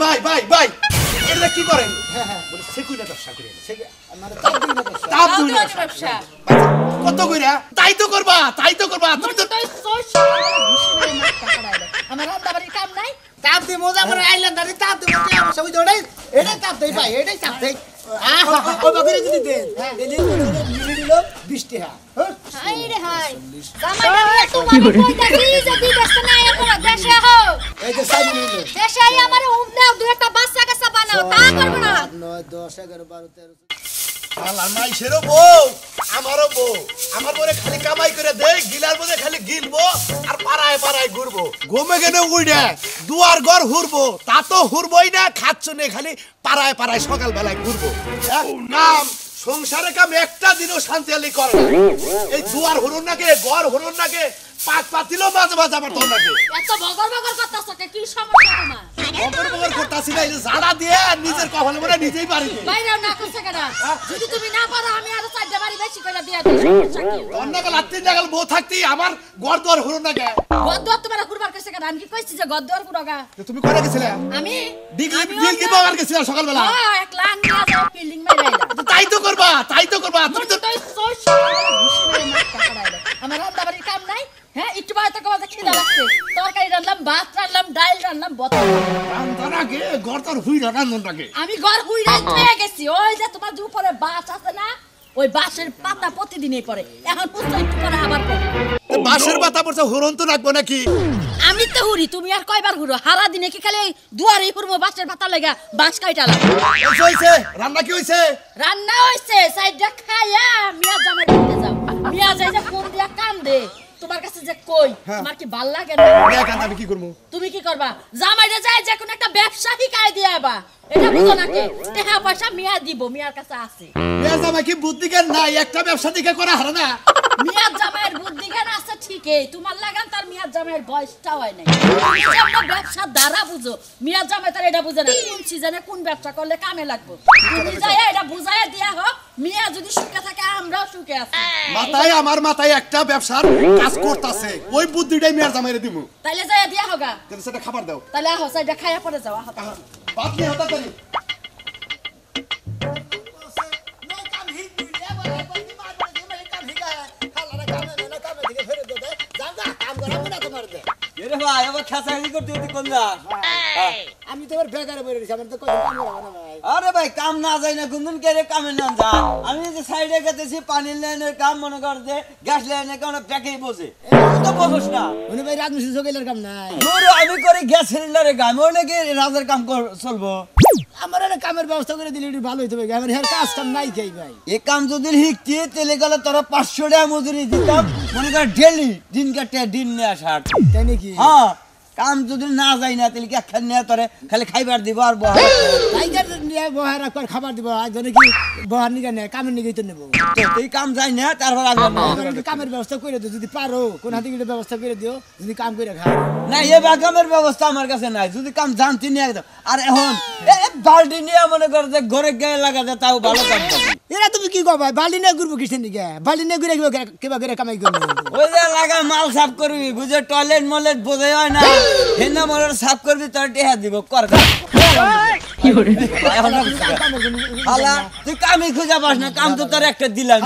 ভাই ভাই ভাই এটা কি করেন? বলে সেকুইনা ব্যবসা করে মানে ব্যবসা কত কইরা তাই তো করবা তুমি তো আমার রান্নাবাড়ির কাম নাই তাপ দি মজা করে আইল্যান্ড দাঁড়ি তাপ দি মজা আমার সবই দৌড়াই এটাই তাপ দেই ভাই এটাই তাপ দেই ও বাগরে যদি দেন এলি মিলি দিল 20 টাকা হাই রে হাই জামাইটা তোমার কইতা কি যদি দেশ না এখন দেশে হও এই যে সাইড নিলো দেশে আই আমারে উম দাও দুই একটা বাচ্চা কাচ্চা বানাও তা করব না 9 10 11 12 13 আল্লাহ নাই সেরো বউ আমারও বউ আমার পরে খালি কামাই করে দেই গিলার মধ্যে খালি গিলবো আর পাড়ায় পাড়ায় ঘুরবো ঘুমে গেলে উইডা দুয়ার ঘর হুরবো তা তো হুরবই না খাচ্ছ নে খালি পাড়ায় পাড়ায় সকাল বেলায় ঘুরবো নাম সংসারে কাম একটা দিনও শান্তি আলি করে না এই দুয়ার হুরুন নাকে ঘর হুরুন নাকে পাক পাতিলো মাঝে মাঝে আমার তোর নাকে এত বগর বগর করতাছ কি সমস্যা তোমার বগর বগর করতাছি না এই ঝাড়া দিয়ে নিজের কপালে মনে নিজেই পারি বাইরে না করছ কেন যদি তুমি না পারো আমি আরো চারটা বাড়ি বেশি করে দিয়া দিই অন্যকে লাত্তি নাগাল বউ থাকতি আমার ঘর দুয়ার হুরুন নাকে ঘর দুয়ার তোমার কুরবার কইছে কেন আমি কি কইছি যে ঘর দুয়ার কুরগা তুমি করে গেছিলে আমি ডিল কি বাবার গেছিল সকাল বেলা এক লাখ নিয়া যাও ফিল্ডিং মাইরাইলা তাই তো করবা তুমি তো আমার রান্নাবাড়ির কাম নাই হ্যাঁ একটু বাইরে থেকে আমাদের খিদা লাগছে তরকারি রান্নাম ভাত রান্নাম ডাল রান্নাম বত রান্নাকে ঘর তোর হুই রান্নাকে আমি ঘর হুই রান্না গেছি ওই যে তোমার উপরে বাস আছে না ওই বাসের পাতা প্রতিদিনই পড়ে এখন পুষ্টা একটু পরে আবার পড়ে বাসের পাতা পড়ছে হুরন তো রাখবো নাকি আমি তো হুরি তুমি আর কয়বার হুরো হারা দিনে কি খালি দুয়ারে হুরমো বাসের পাতা লাগা বাস কাইটালা হইছে রান্না কি হইছে রান্না হইছে সাইডটা খায়া মিয়া জামাই দিতে যাও মিয়া যাই যে ফোন দিয়া কান্দে তোমার কাছে যে কই তোমার কি ভাল লাগে না আমি কি করব তুমি কি করবা জামাইরে যায় যে কোন একটা ব্যবসা শিখাই দিয়াবা এটা বুঝো নাকি টাকা পয়সা মিয়া দিব মিয়ার কাছে আছে মিয়া জামাই কি বুদ্ধি জ্ঞান নাই একটা ব্যবসা দিকে করা হারে না মিয়া জামাইয়ের বুদ্ধি জ্ঞান আছে ঠিকই তোমার লাগান তার মিয়া জামাইয়ের বয়সটা হয় নাই আমরা ব্যবসা দ্বারা বুঝো মিয়া জামাই তার এটা বুঝে না কোন সিজনে কোন ব্যবসা করলে কামে লাগবে তুমি যায় এটা বুঝায়া দিয়া হোক মিয়া যদি সুখে থাকে আমরাও সুখে আছি আমার মাথায় একটা ব্যবসার কাজ করতেছে ওই বুদ্ধিটাই মিয়া জামাইরে দিমু তাইলে যায় দিয়া হোগা তাহলে সেটা খাবার দাও তাহলে আহ সাইডটা খায়া পড়ে যাও আহ বাদ দিয়ে হতা করি ভাই আবার খাসাখাসি করতে করতে কোন যা আমি তো বেকারে বইরে দিছি আমার তো কই কাম করা না ভাই আরে ভাই কাম না যায় না কোনদিন কে রে কামে না যা আমি যে সাইডে গেতেছি পানি লাইনের কাম মনে কর যে গ্যাস লাইনের কাম প্যাকেই বসে তো বসছ না উনি ভাই রাজমিস্ত্রি জগেলের কাম নাই ধরো আমি করে গ্যাস সিলিন্ডারে কাম ওই নাকি রাজার কাম চলবো আমার একটা কামের ব্যবস্থা করে দিলে একটু ভালো হইতো ভাই আমার হের কাজ কাম নাই খাই ভাই এই কাম যদি শিখতি তেলে গেলে তোরা 500 টাকা মজুরি দিতাম মনে কর ডেলি দিন কাটে দিন নিয়ে আসা তাই নাকি হ্যাঁ কাম যদি না যাই না তাহলে কি একখান নিয়ে তোরে খালি খাইবার দিব আর বহার টাইগার নিয়ে বহার রাখবার খাবার দিব আজ ধরে কি বহার নিগা নেয় কামের নিগেই তো নেব এই কাম যাই না তারপর আমি কামের ব্যবস্থা করে দিও যদি পারো কোন হাতে গিয়ে ব্যবস্থা করে দিও যদি কাম করে খাও না এ কামের ব্যবস্থা আমার কাছে নাই যদি কাম জানতি নিয়ে একদম আর এখন বালতি নিয়ে মনে কর যে ঘরে গায়ে লাগা যায় তাও ভালো কাম করবি এরা তুমি কি কও ভাই বালতি নিয়ে ঘুরবো কিসের নিগে বালতি নিয়ে ঘুরে কিবা করে কামাই করবো ওই যে লাগা মাল সাফ করবি বুঝে টয়লেট মলেট বোঝে হয় না হেনা মলেট সাফ করবি তোর টেহা দিব কর হালা তুই কামই খুঁজে পাস না কাম তো তোর একটা দিলাম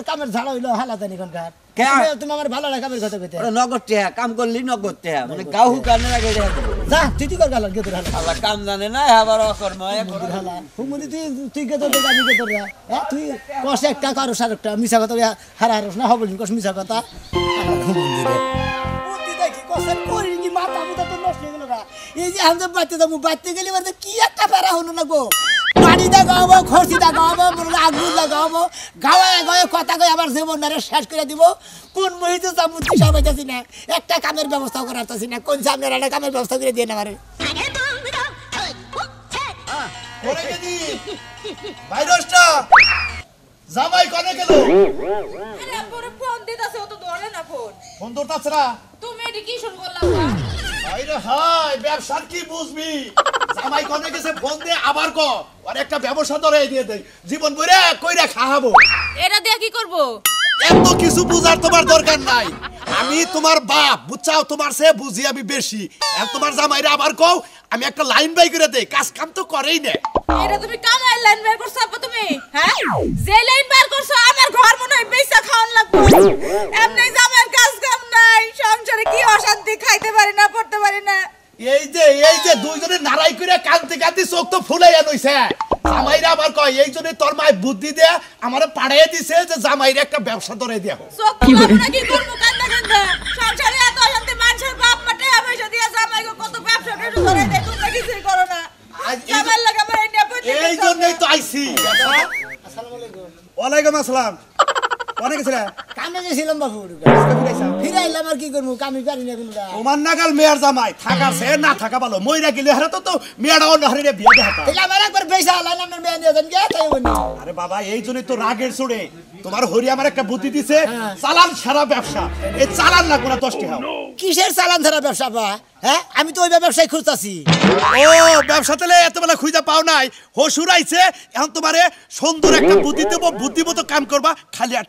কামের ঝাড়া হইলো হালা জানি কোনকার তুমি আমার ভালো লাগে কামের কথা কইতে নগদ টেহা কাম করলি নগদ টেহা মানে গাহু কানের আগে যা তুই কি কর গালান কে তোর হালা কাম জানে না আবার অকর্ম হালা হুমুদি তুই কে তোর গানি কে তোর হ্যাঁ তুই কষ্ট একটা কারো সার একটা মিছা কথা হারা হারস না হবলিন কষ্ট মিছা কথা হুমুদি রে বুদ্ধি দেখি কষ্ট করি কি মাথা মুটা তো নষ্ট হয়ে গেল না এই যে আমরা বাচ্চা গেলে মানে কি একটা প্যারা হলো না গো পানি দাগাবো খরচি দাগাবো আগুন লাগাবো গাওয়ায় গায়ে কথা কয়ে আবার জীবনটারে শেষ করে দিব কোন মহিতে বুদ্ধি সবাইতেছি না একটা কামের ব্যবস্থা করাতেছি না কোন সামনের একটা কামের ব্যবস্থা করে দিয়ে না পারে জামাই কনে গেল আরে পরে ফোন দিতাছে ও তো ধরে না ফোন ফোন ধরতাছ না তুমি এটি কি শুন করলা আইরে হাই ব্যবসার কি বুঝবি জামাই কনে গেছে ফোন দে আবার ক আর একটা ব্যবসা ধরে দিয়ে দেই জীবন বইরা কইরা খাওয়াবো এটা দিয়ে কি করব এত কিছু বুঝার তোমার দরকার নাই আমি তোমার বাপ বুঝছাও তোমার সে বুঝি আমি বেশি আর তোমার জামাইরা আবার কও আমি একটা লাইন বাই করে দেই কাজ কাম তো করেই না এটা তুমি কামাই লাইন বের করছো আপা তুমি হ্যাঁ যে লাইন বের করছো আমার ঘর মনে হয় পয়সা খাওয়ান লাগবে এমনি জামাইয়ের কাজ কাম নাই সংসারে কি অশান্তি খাইতে পারি না পড়তে পারি না এই যে দুইজনে নারাই করে কাঁদতে কাঁদতে চোখ তো ফুলাইয়া নইছে জামাইরা আবার কয় এই জন্য তোর মায় বুদ্ধি দে আমারে পাড়াইয়া দিছে যে জামাইরা একটা ব্যবসা ধরে দিয়া চোখ খুলাবো না কি করবো কান্দা কান্দা সংসারে এত অশান্তি মানুষের বাপ মাঠে পয়সা দিয়ে জামাইকে কত ব্যবসা টেসা ধরে দেয় তোমরা কিছুই করো না জামাইয়ের লাগে আমার এই নেপথ্যে এই জন্যই তো আইছি আসসালামু আলাইকুম ওয়ালাইকুম আসসালাম অনেক ছিল কামে গেছিলাম বাবু ফিরে আইলাম আর কি করবো কামি পারি না কোনটা ওমান নাগাল মেয়ার জামাই থাকা সে না থাকা ভালো মইরা গেলে হারে তো মেয়াটা অন্য হারে বিয়ে দেখাতা তাহলে আমার একবার পয়সা আলাইলাম আমার মেয়ে নিয়ে যান গে তাই বলি আরে বাবা এই জন্যই তো রাগের চড়ে তোমার হরি আমার একটা বুদ্ধি দিছে চালান সারা ব্যবসা এই চালান না কোনা 10 টাকা কিসের চালান ধরা ব্যবসা বা হ্যাঁ আমি তো ওই ব্যবসায় খুঁজতাছি ও ব্যবসা তেলে এত বেলা খুঁজে পাও নাই হসুর আইছে এখন তোমারে সুন্দর একটা বুদ্ধি দেব বুদ্ধিমতো কাম করবা খালি আর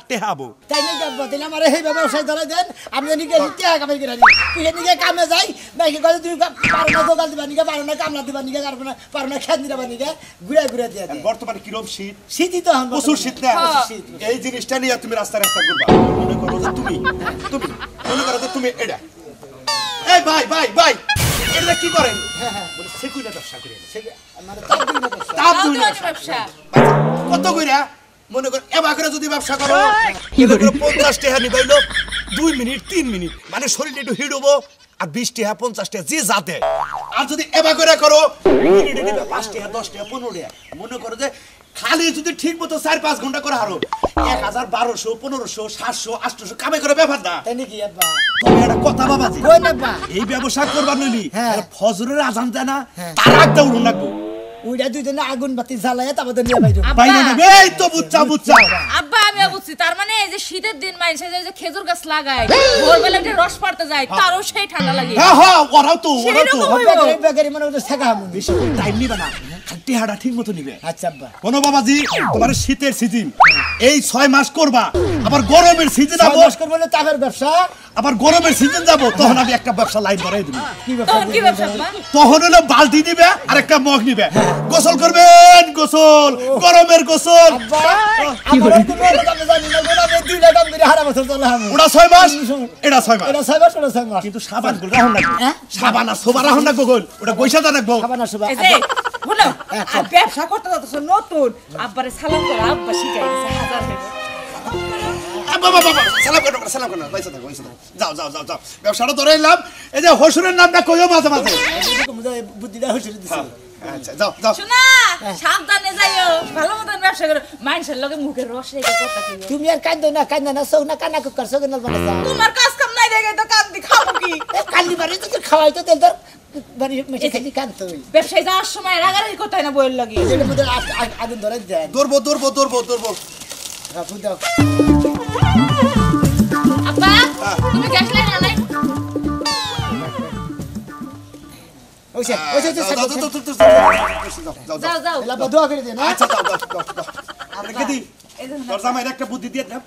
টেহাবো তাই না যাবো তাহলে আমার এই ব্যবসায় ধরা দেন আমি জানি কে কে কামাই করে আনি তুই এদিকে কামে যাই নাকি কয় তুই পারো না দোকান দিবা নিকে পারো না কামলা দিবা নিকে পারো না খেত দিবা নিকে ঘুরে ঘুরে দিয়ে দে বর্তমানে কিরম শীত শীতই তো প্রচুর শীত না এই জিনিসটা নিয়ে তুমি রাস্তা করবা মনে করো যে তুমি মনে করো যে তুমি এটা এই ভাই এটা কি করেন বলে সেকুইলা ব্যবসা করে মানে তার তাপ দুই কত ব্যবসা কত কইরা মনে করো এবা করে যদি ব্যবসা করো মনে করো 50 টাকা নিবাইলো 2 মিনিট 3 মিনিট মানে শরীরে একটু হিড়বো আর 20 টাকা 50 টাকা যে যাতে আর যদি এবা করে করো মিনিটে নিবে 5 টাকা 10 টাকা 15 টাকা মনে করো যে খালি যদি ঠিক মতো 4-5 ঘন্টা করে হারো 1000 1200 1500 700 800 কামাই করে ব্যাপার না তাই নাকি আব্বা তুমি একটা কথা বাবা জি কই না বা এই ব্যবসা করবার নইলি হ্যাঁ। ফজরের আজান দেয় না তার আগটা উড়ুন লাগবো ওইটা দুই দিন আগুন বাতি জ্বালায় তারপর নিয়ে বাইরে বাইরে নেবে এই তো বুঝছা আব্বা আমিও বুঝছি তার মানে এই যে শীতের দিন মানুষে যে খেজুর গাছ লাগায় ভোরবেলা একটা রস পাড়তে যায় তারও সেই ঠান্ডা লাগে হ্যাঁ ওরাও তো সেরকম হইবো। বেকারি মানে ওটা শেখা হামুন বেশি টাইম নিবে না খালি টেহাটা ঠিক মতো নিবে আচ্ছা আব্বা কোনো বাবাজি তোমার শীতের সিজন এই 6 মাস করবা আবার গরমের সিজন যাবো নমস্কার বলে তাদের ব্যবসা আবার গরমের সিজন যাবো তখন আমি একটা ব্যবসা লাইন ধরাই দিব কি তখন কি ব্যবসা আব্বা তখন হলো বালতি দিবে আর একটা মগ নিবে গোসল করবেন গোসল গরমের গোসল আমার তো বড় দামে জানি না গোনা মে 2 লাখ করে হারা বছর চলে হামু ওটা 6 মাস এটা 6 মাস এটা সাইবার চলে সাইবার কিন্তু সাবান গুলো রাখুন লাগবে হ্যাঁ? সাবান আর সোবা রাখুন লাগবে গোল ওটা পয়সা দা রাখবো খাবার না সবাই এই যে শুনো আর ব্যবসা করতে যাচ্ছ নতুন আব্বারে সালাম করো আব্বা শিখাই দিছে হাজার বাবা সালাম করো পয়সা দাও যাও ব্যবসাটা ধরে এলাম এই যে হসুরের নামটা কইও মাঝে মাঝে বুদ্ধিটা হইছে দিছে আচ্ছা যাও শোনা সাবধানে যাইও ভালো মতন ব্যবসা করো মানুষের লগে মুখের রস রেখে কথা কইও তুমি আর কান্দো না সৌ না কানা কুকার সৌ না বানা যা তোমার কাজ কাম নাই দেখে তো কান্দি খাবো কি কালি বাড়ি তো খাওয়াই তো তেল তোর বাড়ি মেশে খালি কানতো ব্যবসায় যাওয়ার সময় রাগারাগি করতে হয় না বইয়ের লগে এর মধ্যে আগুন ধরে দেন দৌড়বো রাখু দাও আব্বা তুমি গ্যাস লাইন আনাই ওইসে যাও যাও লাবা দোয়া করে দেন আচ্ছা দাও আমরা কি দিই এই যে তোর জামাইয়ের একটা বুদ্ধি দিয়ে দিলাম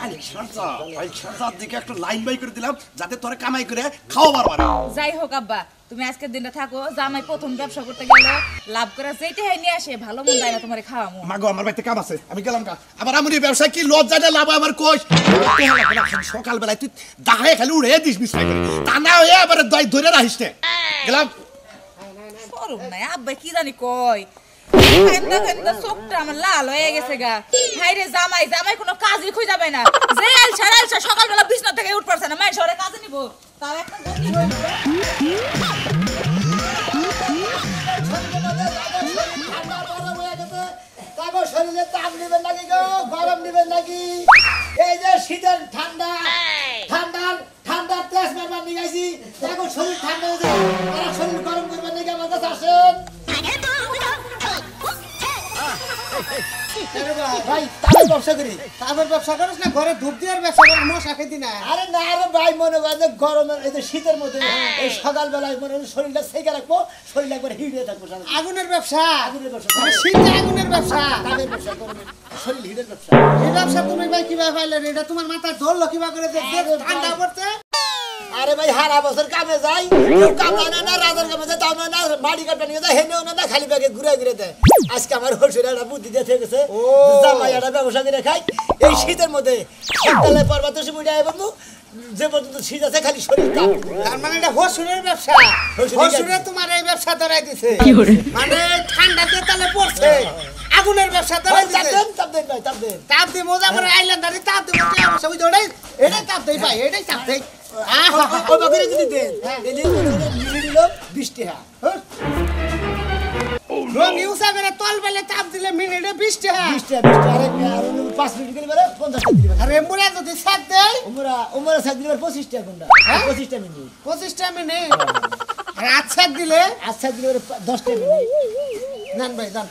আলেকসান্ডার দিকে একটা লাইন বাই করে দিলাম যাতে তোরে কামাই করে খাওয়াবার পারে যাই হোক আব্বা তুমি আজকের দিনটা থাকো জামাই প্রথম ব্যবসা করতে গেল লাভ করে যেটাই নিয়ে আসে ভালো মন্দ আইনা তোমারে খাওয়ামু মাগো আমার বাড়িতে কাম আছে আমি গেলাম কা আবার আমি ব্যবসা কি লজ্জা না লাভ আমার কোষ সকাল বেলায় তুই দাহায় খালি উড়ে দিস মিশাই করে তা না হয়ে আবার ধরে রাখিস গেলাম শরম নাই আব্বা কি জানি কয় ফেন্দা চোখটা আমার লাল হয়ে গেছে গা হাইরে জামাই কোনো কাজই খুঁজে যাবে না যে আলছা সকালবেলা বিছনা থেকে উঠ পড়ছে না মাই শহরে কাজে নিব তাও একটা গতি হইবে তাগো শরীরে তাপ নেবেন নাকি গো গরম নেবেন নাকি এই যে শীতের ঠান্ডার তেজ মারবার নিয়ে গেছি তাগো শরীর ঠান্ডা হয়ে যায় আর শরীর গরম করবেন নাকি আমার কাছে আসেন ভাই তাহলে ব্যবসা করি। তারপর ব্যবসা করিস না ঘরে ধূপ দেওয়ার ব্যবসা করিস মশা খেতি না আরে না রে ভাই, মনে করেন যে গরমের এই যে শীতের মধ্যে এই সকালবেলায় মনে হয় শরীরটা সেকে রাখবো, শরীরটা একবার হিট হয়ে থাকবো সারাদিন। আগুনের ব্যবসা আগুনের ব্যবসা, মানে শীতে আগুনের ব্যবসা তাদের ব্যবসা, গরমের শরীর হিটের ব্যবসা। এই ব্যবসা তুমি ভাই কিভাবে পাইলে এটা তোমার মাথায় ধরলো কিভাবে করে ঠান্ডা পড়ছে আরে ভাই হারা বছর কামে যাই, কেউ কামে না, রাজার কামে যায়, তাও না মাটি কাটা নিয়ে যায়, হেনেও না, খালি ব্যাগে ঘুরে ঘুরে দেয়। আজকে আমার হসুর একটা বুদ্ধি দিয়ে গেছে, জামাই একটা ব্যবসা করে খাই এই শীতের মধ্যে। সকালে পর্বত সুবিধা বলবো যে পর্যন্ত শীত আছে খালি শরীর তাপ। তার মানে এটা হসুরের ব্যবসা হসুরে তোমার এই ব্যবসা ধরাই দিছে মানে ঠান্ডাতে তাহলে পড়ছে আগুনের ব্যবসা ধরাই দিছে তাপ দেন ভাই, তাপ দেন। তাপ দিয়ে মজা করে আইল্যান্ডারে তাপ দিয়ে মজা আমার সবই ধরে এটাই তাপ দেই ভাই এটাই তাপ দেই ওই বাকিরে যদি দেন, এলে মিলে দিল 20 টাকা। রং ইউসা করে তল বেলে তাপ দিলে মিনিটে 20 টাকা 20 টাকা, 20 টাকা। আর 5 মিনিট করে বেলা 50 টাকা দিবেন। আর এমবুরা যদি সাত দেয় উমরা সাত দিলে 25 টাকা কোনটা? 25 টাকা মিনিট। 25 টাকা মিনিট আর আচ্ছা দিলে আচ্ছা দিলে 10 টাকা মিনিট। নেন ভাই দেন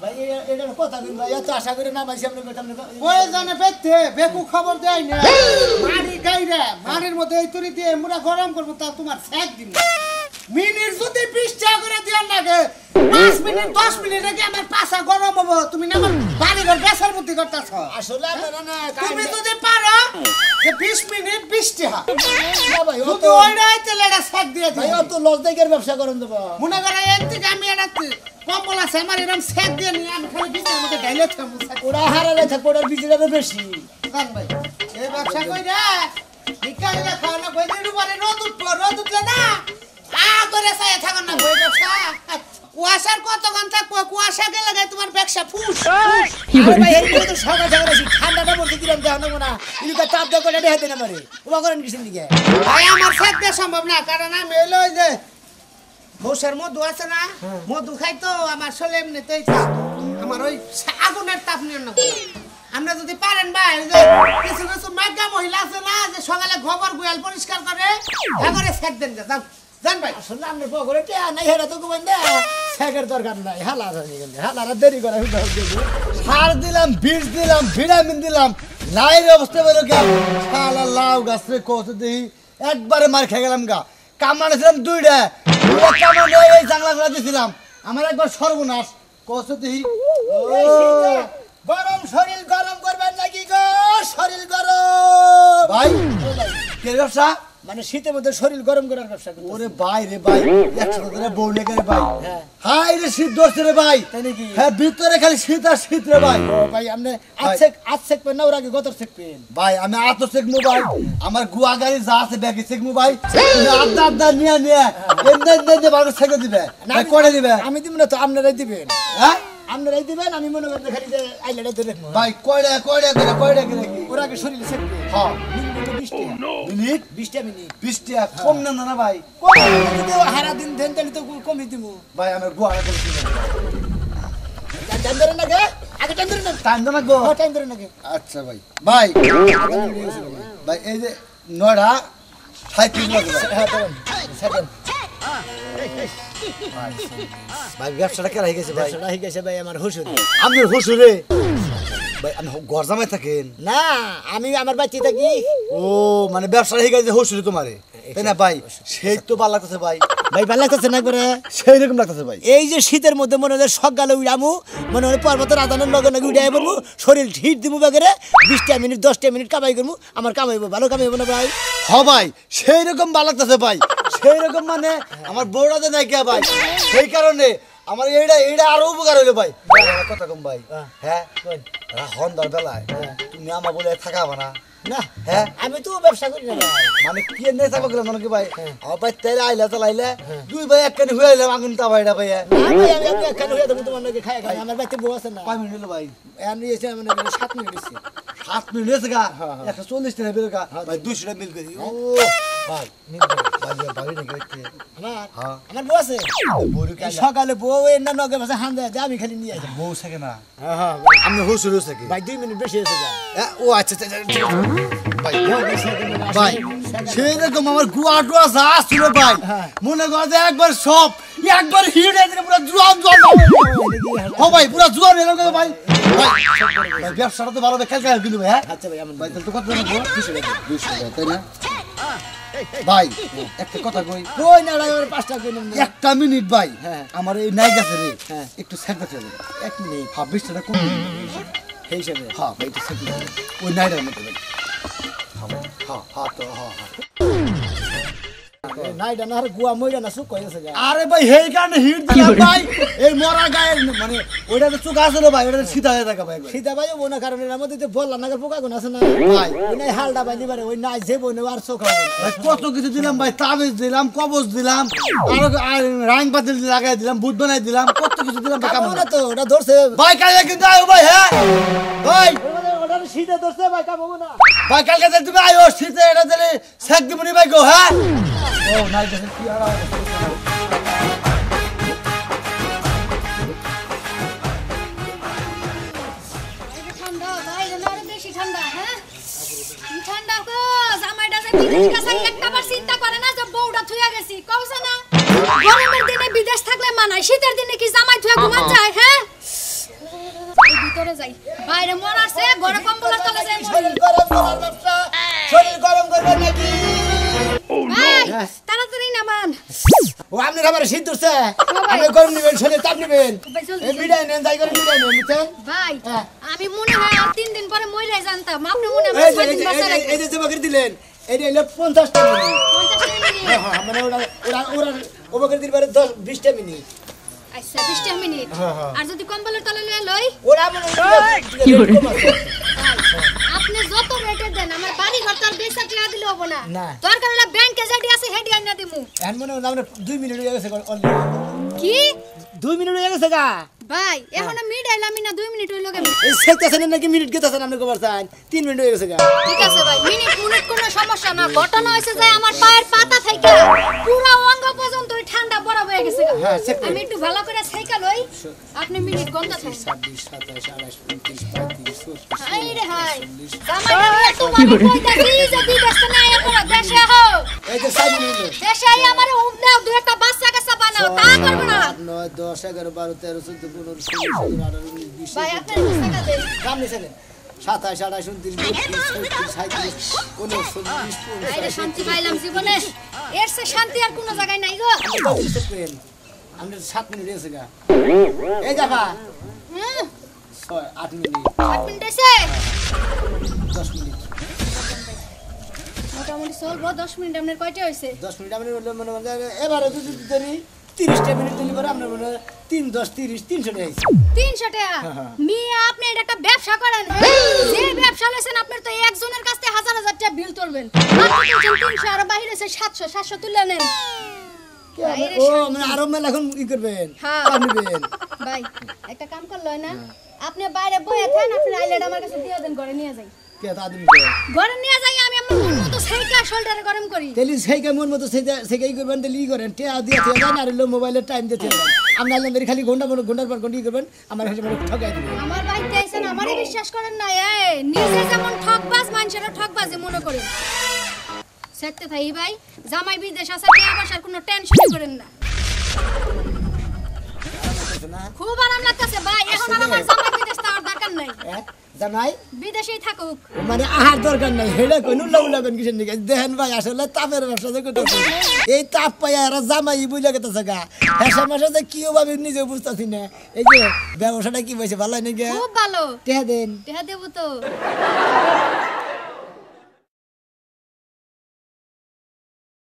ভাই এটা কথা দিন ভাই, এত আশা করে না ভাই সামনে সামনে। প্রয়োজনে পেতে বেকু খবর দেয় না মারি গাইরা মারির মধ্যে এই তুরি দিয়ে মুড়া গরম করবো তা তোমার সেক দিন মিনিট যদি 20 টাকা করে দেওয়ার লাগে 5 মিনিট 10 মিনিট আগে আমার পাশা গরম হবো তুমি না আমার বাড়ি ঘর বেসার বুদ্ধি করতেছ আসলে আপনারা না তুমি যদি পারো যে 20 মিনিট 20 টাকা ভাই যদি ওইটা তেলে এটা সেক দিয়ে ভাই দিই অত লস দেখে ব্যবসা করেন দেবো। মনে করে এর থেকে আমি এটা কম্বল আছে আমার এরকম সেক দিয়ে নিয়ে আমি খালি বিছানার মধ্যে ঢাইলে থাকবো ওরা হারালে থাকবে, ওটার বিজিটা বেশি। কান ভাই এই ব্যবসা কইরা বিকালে খাওয়া কই দিন পরে রোদ উঠলে না করে চাই থাকুন না বই ব্যবসা কুয়াশার কত ঘন্টা কুয়াশা গেলে গায় তোমার ব্যবসা ফুস আরে ভাই এই তো সকাল সকাল আসি, ঠান্ডাটা পড়তে কিরম দেওয়া নেবো না, এদিকে তাপ দেওয়া করে হাতে না পারে। ওরা করেন কিসের দিকে? ভাই আমার সেক দেওয়া সম্ভব না কারণ আমি এলো ওই যে ঘোষের মধু আছে না মধু খাই তো আমার শরীর এমনিতেই চাপ আমার ওই আগুনের তাপ নিয়ে নেবো না আমরা যদি পারেন ভাই ওই যে কিছু কিছু মাইকা মহিলা আছে না যে সকালে গোবর গোয়াল পরিষ্কার করে এবারে সেক দেন যান জান ভাই আসলে আপনার পকরে টেয়া নাই, হেরা তো কোবেন দে সেকের দরকার নাই। হালার হয়নি কিন্তু হালারা দেরি করে সার দিলাম, বীজ দিলাম, ভিটামিন দিলাম, লাইয়ের অবস্থা বেরো গেল। শালা লাউ গাছে কষে দিই একবারে মার খেয়ে গেলাম গা। কামানেছিলাম দুইটা কামানে এই জাংলা গুলা দিয়েছিলাম, আমার একবার সর্বনাশ কষে দিই। গরম শরীর গরম করবেন নাকি গো? শরীর গরম ভাই কে ব্যবসা মানে শীতের মধ্যে শরীর গরম করার ব্যবসা করতে। ওরে ভাই রে ভাই, একসাথে করে বউ লেগে রে ভাই। হাই রে শীত ধরছে রে ভাই, তাই নাকি? হ্যাঁ ভিতরে খালি শীত আর শীত রে ভাই। ও ভাই আপনি আজ সেকবেন না ওর আগে গতর সেকবেন? ভাই আমি আতো সেকমু ভাই, আমার গুয়া গাড়ি যা আছে ব্যাগে সেকমু ভাই। আড্ডা আড্ডা নিয়ে নিয়ে এমনি ভালো সেকে দিবে না করে দিবে? আমি দিব না তো, আপনারাই দিবেন। হ্যাঁ আপনারাই দিবেন, আমি মনে করি খালি যে আইলাটা ধরে রাখবো ভাই। কয়টা করে ওর আগে শরীরে সেকবে। হ্যাঁ মিনিট 20টা মিনিট 20টা কম না না ভাই, হারা দিন দেন তাহলে তো কমই দিব ভাই। আমার গোয়াটা করে দিবেন, টাইম ধরে না গে আগে টাইম ধরে না, টাইম ধরে না গো, টাইম ধরে না গে। আচ্ছা ভাই ভাই ভাই এই যে 9টা 37 বাজে। হ্যাঁ ধরেন সেকেন্ড ভাই ব্যবসাটা কেন হয়ে গেছে? ব্যবসাটা হয়ে গেছে ভাই আমার হুসুর। আপনার হুসুরে ভাই আমি ঘর জামাই থাকেন না, আমি আমার বাচ্চা থাকি। ও মানে ব্যবসা হয়ে গেছে হুসুরে তোমারে, তাই না ভাই? সেই তো ভালো লাগতেছে ভাই, ভাই ভালো লাগতেছে না করে সেই রকম লাগতেছে ভাই। এই যে শীতের মধ্যে মনে হয় সকালে উড়ামু, মনে হয় পর্বতের আদানের লগে লগে উড়াই পড়বো, শরীর হিট দিব বাগেরে 20টা মিনিট 10টা মিনিট কামাই করবো, আমার কামাইবো ভালো কামাইবো না ভাই? হ ভাই সেই রকম ভালো লাগতেছে ভাই, সেই রকম মানে আমার বউরাতে নাই কে ভাই, সেই কারণে আমার এইটা আরো উপকার হইলো ভাই। কথা কম ভাই, হ্যাঁ সন্ধ্যার বেলায় তুমি আমার বলে থাকাবা না? না হ্যাঁ আমি তো ব্যবসা করি না ভাই, মানে কি এনে থাকবো গেলাম মানে কি ভাই? আমার ভাই তেলে আইলা চালাইলে দুই ভাই একখানি হয়ে আইলাম আগুন তা ভাইটা ভাই। আমি একখানি হয়ে দেবো তোমার নাকি খাই খাই। আমার বাড়িতে বউ আছে না। 5 মিনিট হলো ভাই, আমি এসে মানে 7 মিনিট হয়েছে। 7 মিনিট হয়েছে গা 140 টাকা বেরো গা ভাই, 200 টাকা মিল করি। ও ভাই মিল করে ভাই বাড়ি নাকি রাখতে আমার বউ আছে, সকালে বউ এর না নগে ভাষা হান দেয় আমি খালি নিয়ে আসি। বউ থাকে না? হ্যাঁ আমি হুসুর থাকে ভাই, 2 মিনিট বেশি হয়েছে। ও আচ্ছা ভাই ভাই সেই রকম আমার গুয়া টুয়া যা ছিল ভাই মনে কর যে একবার সব একবার হিট হয়ে পুরো জোয়ান জোয়ান ও ভাই পুরো জোয়ান এরকম ভাই ভাই ব্যবসাটা তো ভালো দেখে খেল কিন্তু ভাই হ্যাঁ আচ্ছা ভাই আমার ভাই তো কত নেব 200 টাকা তাই না ভাই একটা কথা কই কই না ওর 5 টাকা কই না একটা মিনিট ভাই আমার এই নাই গেছে রে একটু সেট করতে হবে 1 মিনিট 20 টাকা কম এই হিসাবে হ্যাঁ ভাই একটু সেট করতে ওই নাইটার মধ্যে ভাই হ্যাঁ তো হ্যাঁ নাইটা না আর গুয়া মইরা না সুক কইছে আরে ভাই হেই কারণে হিট দিলাম ভাই এই মরা গায়ের মানে ওইটা তো চুক আছে ভাই ওটা সিধা হয়ে থাকে ভাই সিধা ভাই ও না কারণে এর মধ্যে বললাম না পোকা কোন আছে না ভাই ওই নাই হালটা ভাই দিবারে ওই নাই যে বনে আর চোখ হবে ভাই কত কিছু দিলাম ভাই তাবিজ দিলাম কবজ দিলাম আর রাং পাতিল লাগাই দিলাম বুট বানাই দিলাম কত কিছু দিলাম ভাই কাম না তো ওটা ধরছে ভাই কালকে কিন্তু আইও ভাই হ্যাঁ ভাই ওটা সিধা ধরছে ভাই কাম হবে না ভাই কালকে তুমি আইও সিধা এটা দিলে শেখ দিবনি ভাই গো হ্যাঁ ও নাই দেখেন কি আর ঠান্ডা বাইরে না আরো বেশি ঠান্ডা হ্যাঁ কি ঠান্ডা গো জামাইটা যে বিদেশ গেছে একটাবার চিন্তা করে না যে বউটা থুইয়া গেছি কওছ না গরমের দিনে বিদেশ থাকলে মানায় শীতের দিনে কি জামাই থুইয়া ঘুমান যায় হ্যাঁ এই ভিতরে যাই বাইরে মন আছে ঘরে কম্বলের তলে যাই শরীর গরম করার ব্যবসা শরীর গরম করবে নাকি তাড়াতাড়ি নামান ও আপনি আমার শীত ধরছে আমি গরম নিবেন শরীর তাপ নিবেন এই মিডাই নেন যাই করে মিডাই নেন বুঝছেন ভাই আমি মনে হয় আর 3 দিন পরে মইরাই জানতাম আপনি মনে হয় 6 দিন বাঁচা রাখবেন এই যে জমা করে দিলেন এইটা হলো 50 টাকা মিনিট 50 মিনিট হ্যাঁ মানে ওরা ওবা করে দিবারে 10 20 টাকা মিনিট আচ্ছা 20 মিনিট আর যদি কম্বলের তলে লই ওরা মনে আপনি যত রেটে দেন আমার বাড়ি ঘর তার বেচা টাকা দিলে হবে না না। দরকার হলে ব্যাংকে যেটি আছে হেডি আইনা দিমু এখন মনে হয় আমরা 2 মিনিট হয়ে গেছে কি 2 মিনিট হয়ে গেছে গা ভাই এখন মিডাইল আমি না 2 মিনিট হইলো কেন এই সেটাছেন নাকি মিনিট গেতাছেন আপনি কবার চান 3 মিনিট হয়ে গেছে গা ঠিক আছে ভাই মিনিট কোনো সমস্যা না ঘটনা হইছে যে আমার পায়ের পাতা থেকে পুরো অঙ্গ পর্যন্ত ওই ঠান্ডা বরফ হয়ে গেছে গা হ্যাঁ, চেক করুন। আমি একটু ভালো করে সাইকেল লই আপনি মিনিট গন্তা থাকেন 26 27 28 29 35 হাই রে হাই জামাই তোমার কইতাছি যে বিদেশ না এখন দেশে হও এই যে 7 মিনিট দেশে আমার উম দাও দুই একটা বাচ্চা কাচ্চা বানাও তা করবে না 9 10 11 12 13 14 15 16 17 18 19 20 ভাই আপনার টাকা দেন কাম নিছেন 27 28 29 30 31 32 33 আরে শান্তি পাইলাম জীবনে এর সে শান্তি আর কোনো জায়গায় নাই গো আমরা 7 মিনিট হয়েছে গা এই দেখা 8 মিনিট 8 মিনিট আছে 10 মিনিট মোটামুটি চলবো 10 মিনিট আপনার কয়টা হয়েছে 10 মিনিট আমরা মনে মনে এবারে যদি দিতেনি 30টা মিনিট দিলে পরে আমরা মনে 3 10 30 300 টাকা 300 টাকা মিয়া আপনি এটা একটা ব্যবসা করেন যে ব্যবসা লইছেন আপনার তো একজনের কাছ থেকে হাজার হাজার টাকা বিল তুলবেন আপনি তো 300 আর বাইরে আছে 700 700 তুলে নেন ও মানে আরো মেলা এখন কি করবেন হ্যাঁ। পারবেন ভাই একটা কাম করলো না আপনি বাইরে বইয়া থাকেন আপনি আইলেট আমার কাছে দিয়ে দেন ঘরে নিয়ে যাই কে তা দিন ঘরে নিয়ে যাই আমি আমার মন মতো সেইটা শোল্ডারে গরম করি তেলি সেই কেমন মতো সেই করবেন তেলি করেন টিয়া দিয়ে দিয়ে দেন আর লো মোবাইলের টাইম দিতে দেন আপনি আলেন খালি ঘন্টা পর ঘন্টার পর ঘন্টা করবেন আমার কাছে মানে ঠকাই দিবেন আমার বাড়িতে আইছেন আমারই বিশ্বাস করেন না এই নিজে যেমন ঠকবাজ মানুষেরও ঠকবাজি মনে করেন সেটতে থাই ভাই জামাই বিদেশ আছে টাকা পয়সার কোনো টেনশন করেন না খুব আরাম লাগতেছে ভাই এখন আর আমার জামাই বিদেশ যাওয়ার দরকার নাই জানাই বিদেশেই থাকুক মানে আহার দরকার নাই হেডা কোন লাউলাবেন কিসের দিকে দেখেন ভাই আসলে তাপের ব্যবসা করতেছে এই তাপ পাইয়া এরা জামাই বুঝে গেতেছে গা হেসা মাসে যে কি ভাবে নিজে বুঝতেছি না এই যে ব্যবসাটা কি হয়েছে ভালো নাকি খুব ভালো টেহা দেন টেহা দেবো তো